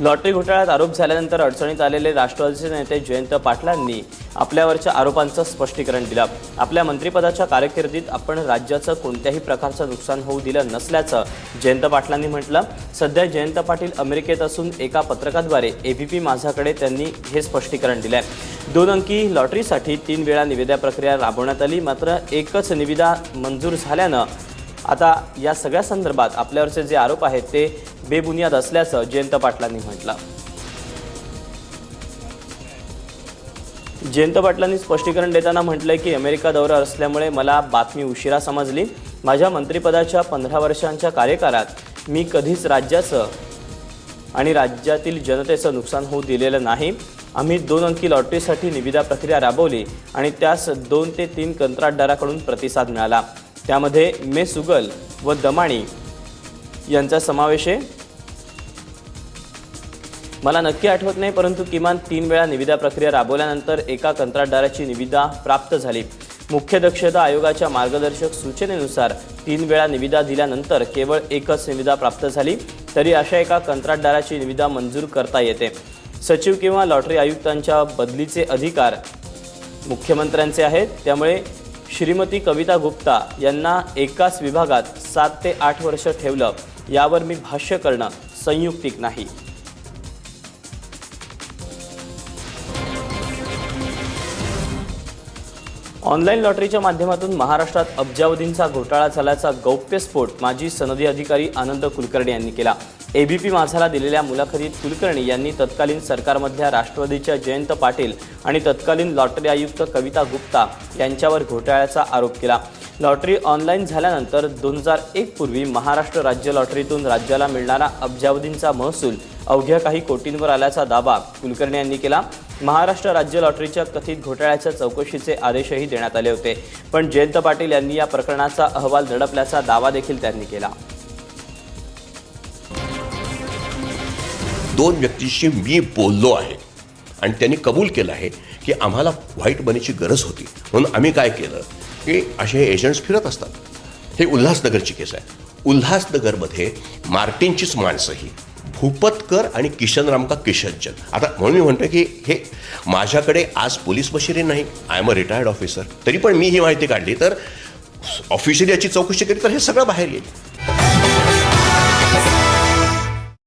Lottery घोटाळ्यात आरोप झाल्यानंतर अडचणीत आलेले राष्ट्रवादीचे नेते जयंत पाटलांनी आपल्यावरच्या आरोपांचं स्पष्टीकरण दिलं। आपल्या मंत्रिपदाच्या कारकिर्दीत आपण राज्याचं कोणत्याही प्रकारचं नुकसान होऊ दिलं नसल्याचं जयंत पाटलांनी म्हटलं। सध्या जयंत पाटील अमेरिकेत असून एका पत्रकाद्वारे एबीपी माझाकडे त्यांनी हे स्पष्टीकरण दिलंय। 2 अंकी लॉटरीसाठी 3 वेळा निविदा प्रक्रिया राबवण्यात आली, मात्र एकच निविदा मंजूर झाल्यानं आता या सगळ्या संदर्भात आपल्यावरचे जे आरोप आहेत ते बेबुनियाद असल्याचं जयंत पाटलांनी म्हटलं। जयंत पाटलांनी स्पष्टीकरण देताना म्हटलंय की अमेरिका दौरा असल्यामुळे मला बातमी उशिरा समजली। माझ्या मंत्रिपदाच्या 15 वर्षांच्या कार्यकाळात मी कधीच राज्याचं आणि राज्यातील जनतेचं नुकसान होऊ दिलेलं नाही। आम्ही 2 अंकी लॉटरीसाठी निविदा प्रक्रिया राबवली आणि त्यास 2 ते 3 कंत्राटदाराकडून प्रतिसाद मिळाला। त्यामध्ये मेसुगल व दमाणी यांचा समावेश आहे। मला नक्की आठवत नाही, परंतु किमान 3 वेळा निविदा प्रक्रिया राबवल्यानंतर एका कंत्राटदाराची निविदा प्राप्त झाली। मुख्य दक्षता आयोगाच्या मार्गदर्शक सूचनेनुसार 3 वेळा निविदा दिल्यानंतर केवळ एकच निविदा प्राप्त झाली, तरी अशा एका कंत्राटदाराची निविदा मंजूर करता येते। सचिव किंवा लॉटरी आयुक्तांच्या बदलीचे अधिकार मुख्यमंत्र्यांचे आहेत, त्यामुळे श्रीमती कविता गुप्ता यांना एकाच विभागात 7 ते 8 वर्ष ठेवलं यावर मी भाष्य करणं संयुक्तिक नाही। ऑनलाईन लॉटरीच्या माध्यमातून महाराष्ट्रात अब्जावधींचा घोटाळा झाल्याचा गौप्यस्फोट माजी सनदी अधिकारी आनंद कुलकर्णी यांनी केला। एबीपी माझाला दिलेल्या मुलाखतीत कुलकर्णी यांनी तत्कालीन सरकारमधल्या राष्ट्रवादीच्या जयंत पाटील आणि तत्कालीन लॉटरी आयुक्त कविता गुप्ता यांच्यावर घोटाळ्याचा आरोप केला। लॉटरी ऑनलाईन झाल्यानंतर 2001 पूर्वी महाराष्ट्र राज्य लॉटरीतून राज्याला मिळणारा अब्जावधींचा महसूल अवघ्या काही कोटींवर आल्याचा दावा कुलकर्णी यांनी केला। महाराष्ट्र राज्य लॉटरीच्या कथित घोटाळ्याच्या चौकशीचे आदेशही देण्यात आले होते, पण जयंत पाटील यांनी या प्रकरणाचा अहवाल दडपल्याचा दावा देखील त्यांनी केला। 2 व्यक्तींशी मी बोललो आहे आणि त्यांनी कबूल केलं आहे की आम्हाला व्हाईट मनीची गरज होती, म्हणून आम्ही काय केलं की असे एजंट्स फिरत असतात। हे उल्हासनगरची केस आहे। उल्हासनगरमध्ये मार्टिनचीच माणसं ही भूपतकर आणि किशनराम का किशनचंद। आता म्हणून मी म्हणतो की हे माझ्याकडे आज पोलीस मशिनरी नाही, I am a retired officer, तरी पण मी ही माहिती काढली तर ऑफिशियली याची चौकशी केली तर हे सगळं बाहेर येईल।